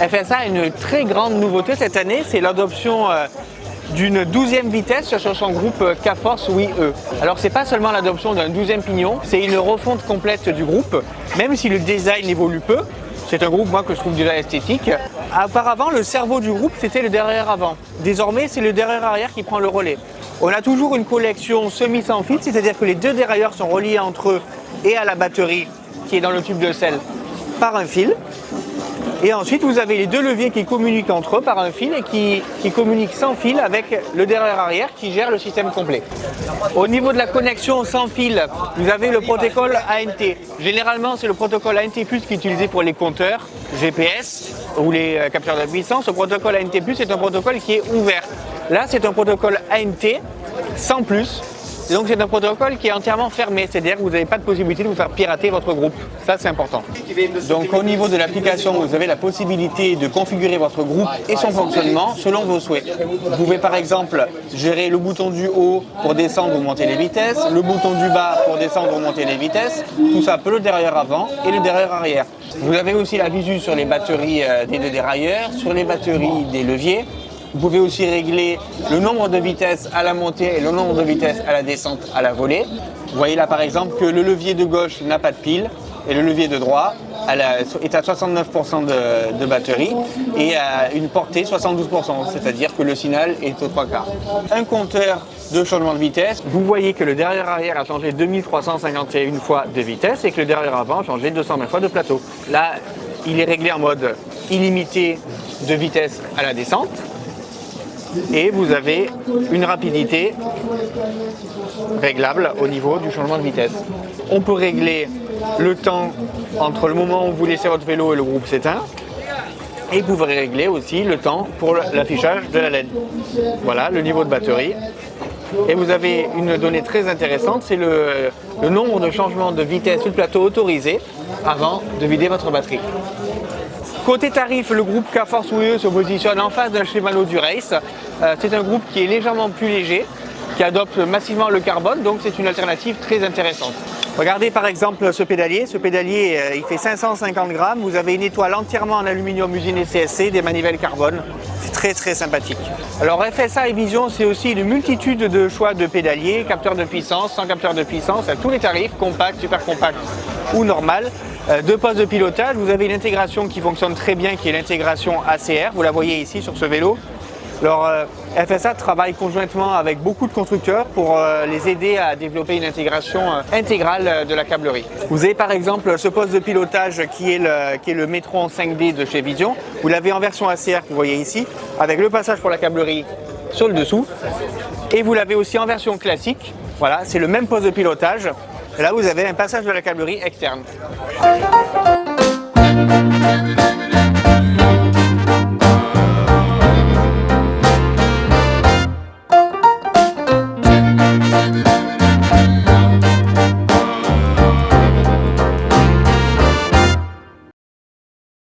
FSA a une très grande nouveauté cette année, c'est l'adoption d'une 12e vitesse sur son groupe K-Force WE. Alors c'est pas seulement l'adoption d'un 12e pignon, c'est une refonte complète du groupe, même si le design évolue peu. C'est un groupe moi que je trouve déjà esthétique. Auparavant, le cerveau du groupe c'était le derrière avant. Désormais, c'est le derrière arrière qui prend le relais. On a toujours une collection semi sans fil, c'est-à-dire que les deux dérailleurs sont reliés entre eux et à la batterie qui est dans le tube de sel par un fil. Et ensuite, vous avez les deux leviers qui communiquent entre eux par un fil et qui communiquent sans fil avec le derrière-arrière qui gère le système complet. Au niveau de la connexion sans fil, vous avez le protocole ANT. Généralement, c'est le protocole ANT+, qui est utilisé pour les compteurs GPS ou les capteurs de puissance. Le protocole ANT+, est un protocole qui est ouvert. Là, c'est un protocole ANT sans plus. Et donc c'est un protocole qui est entièrement fermé, c'est-à-dire que vous n'avez pas de possibilité de vous faire pirater votre groupe. Ça c'est important. Donc au niveau de l'application, vous avez la possibilité de configurer votre groupe et son fonctionnement selon vos souhaits. Vous pouvez par exemple gérer le bouton du haut pour descendre ou monter les vitesses, le bouton du bas pour descendre ou monter les vitesses, tout ça peut le derrière avant et le derrière arrière. Vous avez aussi la visu sur les batteries des deux dérailleurs, sur les batteries des leviers. Vous pouvez aussi régler le nombre de vitesses à la montée et le nombre de vitesses à la descente à la volée. Vous voyez là par exemple que le levier de gauche n'a pas de pile et le levier de droite est à 69% de batterie et à une portée 72%, c'est-à-dire que le signal est aux 3 quarts. Un compteur de changement de vitesse, vous voyez que le derrière arrière a changé 2351 fois de vitesse et que le derrière avant a changé 220 fois de plateau. Là, il est réglé en mode illimité de vitesse à la descente. Et vous avez une rapidité réglable au niveau du changement de vitesse. On peut régler le temps entre le moment où vous laissez votre vélo et le groupe s'éteint. Et vous pouvez régler aussi le temps pour l'affichage de la LED. Voilà le niveau de batterie. Et vous avez une donnée très intéressante, c'est le nombre de changements de vitesse sur le plateau autorisé avant de vider votre batterie. Côté tarif, le groupe K-Force WE se positionne en face d'un Shimano Dura-Ace. C'est un groupe qui est légèrement plus léger, qui adopte massivement le carbone, donc c'est une alternative très intéressante. Regardez par exemple ce pédalier. Ce pédalier, il fait 550 grammes. Vous avez une étoile entièrement en aluminium usiné CSC, des manivelles carbone. C'est très sympathique. Alors FSA et Vision, c'est aussi une multitude de choix de pédaliers, capteurs de puissance, sans capteur de puissance, à tous les tarifs, compact, super compact ou normal. Deux postes de pilotage, vous avez une intégration qui fonctionne très bien, qui est l'intégration ACR, vous la voyez ici sur ce vélo. Alors FSA travaille conjointement avec beaucoup de constructeurs pour les aider à développer une intégration intégrale de la câblerie. Vous avez par exemple ce poste de pilotage qui est le Metron 5D de chez Vision. Vous l'avez en version ACR que vous voyez ici, avec le passage pour la câblerie sur le dessous. Et vous l'avez aussi en version classique, voilà, c'est le même poste de pilotage. Là, vous avez un passage de la câblerie externe.